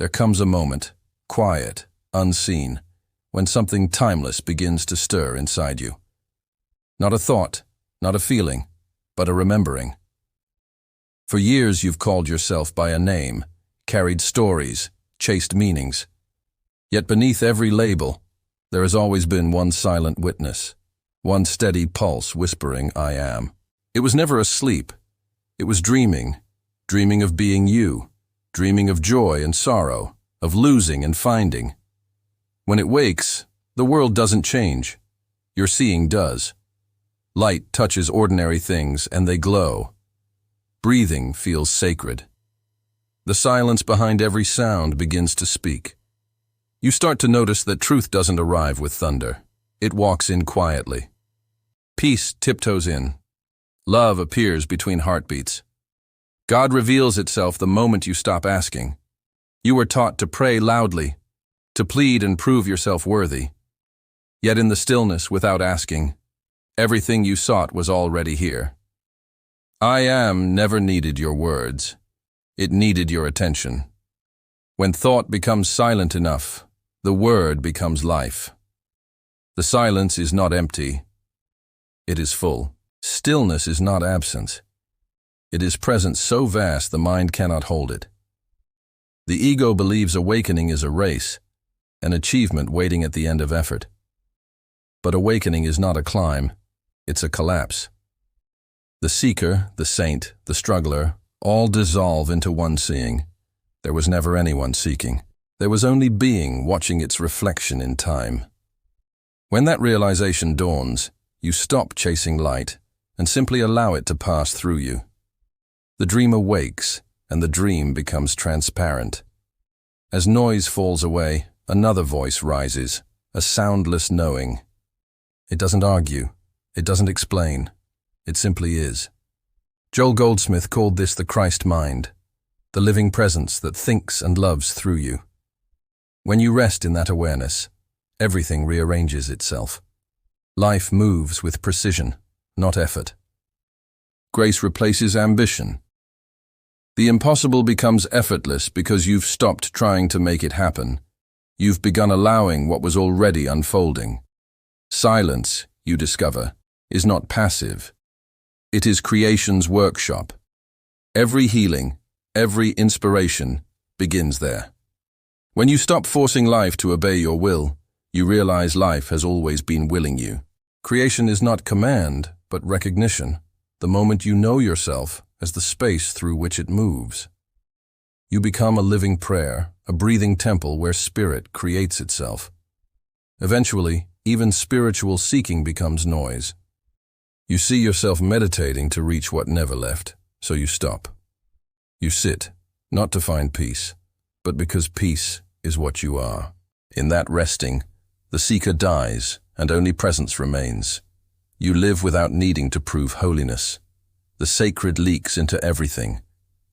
there comes a moment, quiet, unseen, when something timeless begins to stir inside you. Not a thought, not a feeling, but a remembering. For years you've called yourself by a name, carried stories, chased meanings. Yet beneath every label, there has always been one silent witness, one steady pulse whispering, "I am." It was never asleep. It was dreaming, dreaming of being you, dreaming of joy and sorrow, of losing and finding. When it wakes, the world doesn't change. Your seeing does. Light touches ordinary things and they glow. Breathing feels sacred. The silence behind every sound begins to speak. You start to notice that truth doesn't arrive with thunder. It walks in quietly. Peace tiptoes in. Love appears between heartbeats. God reveals itself the moment you stop asking. You were taught to pray loudly, to plead and prove yourself worthy. Yet in the stillness, without asking, everything you sought was already here. I am never needed your words. It needed your attention. When thought becomes silent enough, the word becomes life. The silence is not empty. It is full. Stillness is not absence. It is presence so vast the mind cannot hold it. The ego believes awakening is a race, an achievement waiting at the end of effort. But awakening is not a climb, it's a collapse. The seeker, the saint, the struggler, all dissolve into one seeing. There was never anyone seeking. There was only being watching its reflection in time. When that realization dawns, you stop chasing light and simply allow it to pass through you. The dream awakes, and the dream becomes transparent. As noise falls away, another voice rises, a soundless knowing. It doesn't argue, it doesn't explain, it simply is. Joel Goldsmith called this the Christ mind, the living presence that thinks and loves through you. When you rest in that awareness, everything rearranges itself. Life moves with precision, not effort. Grace replaces ambition. The impossible becomes effortless because you've stopped trying to make it happen. You've begun allowing what was already unfolding. Silence, you discover, is not passive. It is creation's workshop. Every healing, every inspiration begins there. When you stop forcing life to obey your will, you realize life has always been willing you. Creation is not command, but recognition, the moment you know yourself as the space through which it moves. You become a living prayer, a breathing temple where spirit creates itself. Eventually, even spiritual seeking becomes noise. You see yourself meditating to reach what never left, so you stop. You sit, not to find peace, but because peace is what you are. In that resting, the seeker dies and only presence remains. You live without needing to prove holiness. The sacred leaks into everything.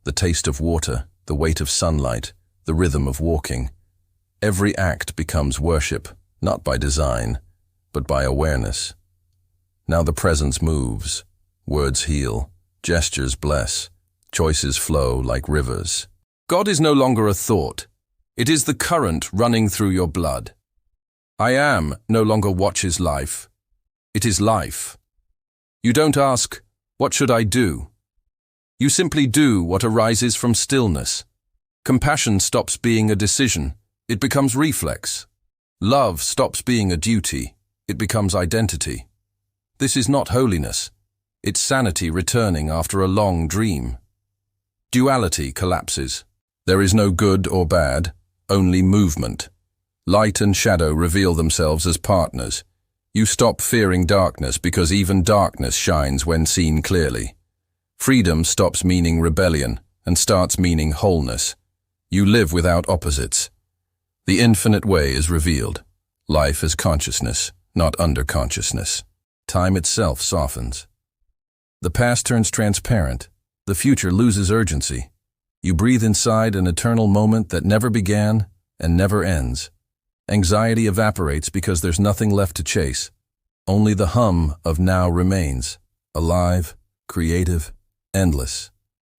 The taste of water, the weight of sunlight, the rhythm of walking. Every act becomes worship, not by design, but by awareness. Now the presence moves. Words heal. Gestures bless. Choices flow like rivers. God is no longer a thought. It is the current running through your blood. I am no longer watches life. It is life. You don't ask, what should I do? You simply do what arises from stillness. Compassion stops being a decision. It becomes reflex. Love stops being a duty. It becomes identity. This is not holiness. It's sanity returning after a long dream. Duality collapses. There is no good or bad, only movement. Light and shadow reveal themselves as partners. You stop fearing darkness because even darkness shines when seen clearly. Freedom stops meaning rebellion and starts meaning wholeness. You live without opposites. The infinite way is revealed. Life is consciousness, not under-consciousness. Time itself softens. The past turns transparent. The future loses urgency. You breathe inside an eternal moment that never began and never ends. Anxiety evaporates because there's nothing left to chase. Only the hum of now remains, alive, creative, endless.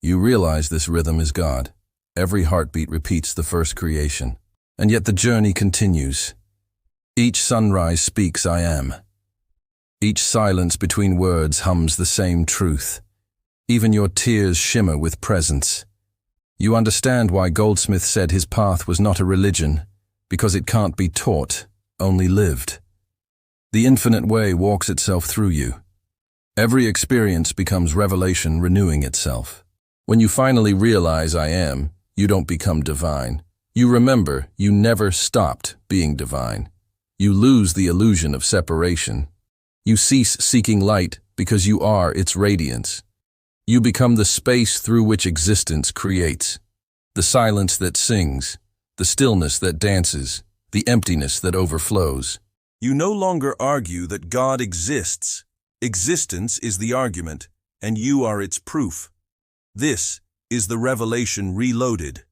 You realize this rhythm is God. every heartbeat repeats the first creation. And yet the journey continues. Each sunrise speaks I am. Each silence between words hums the same truth. Even your tears shimmer with presence. You understand why Goldsmith said his path was not a religion, because it can't be taught, only lived. The infinite way walks itself through you. Every experience becomes revelation renewing itself. When you finally realize I am, you don't become divine. You remember you never stopped being divine. You lose the illusion of separation. You cease seeking light because you are its radiance. You become the space through which existence creates. The silence that sings, the stillness that dances, the emptiness that overflows. You no longer argue that God exists. Existence is the argument, and you are its proof. This is the revelation reloaded.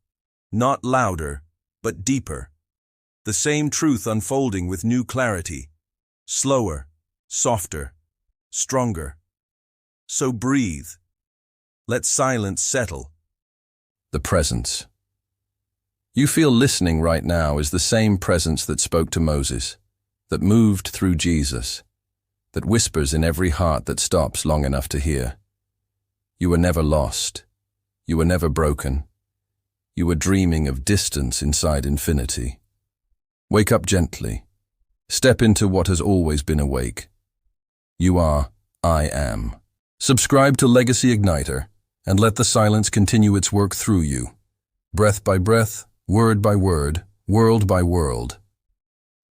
Not louder, but deeper. The same truth unfolding with new clarity. Slower, softer, stronger. So breathe. Let silence settle. The presence. You feel listening right now is the same presence that spoke to Moses, that moved through Jesus, that whispers in every heart that stops long enough to hear. You were never lost. You were never broken. You were dreaming of distance inside infinity. Wake up gently. Step into what has always been awake. You are I am. Subscribe to Legacy Igniter and let the silence continue its work through you. Breath by breath, word by word, world by world.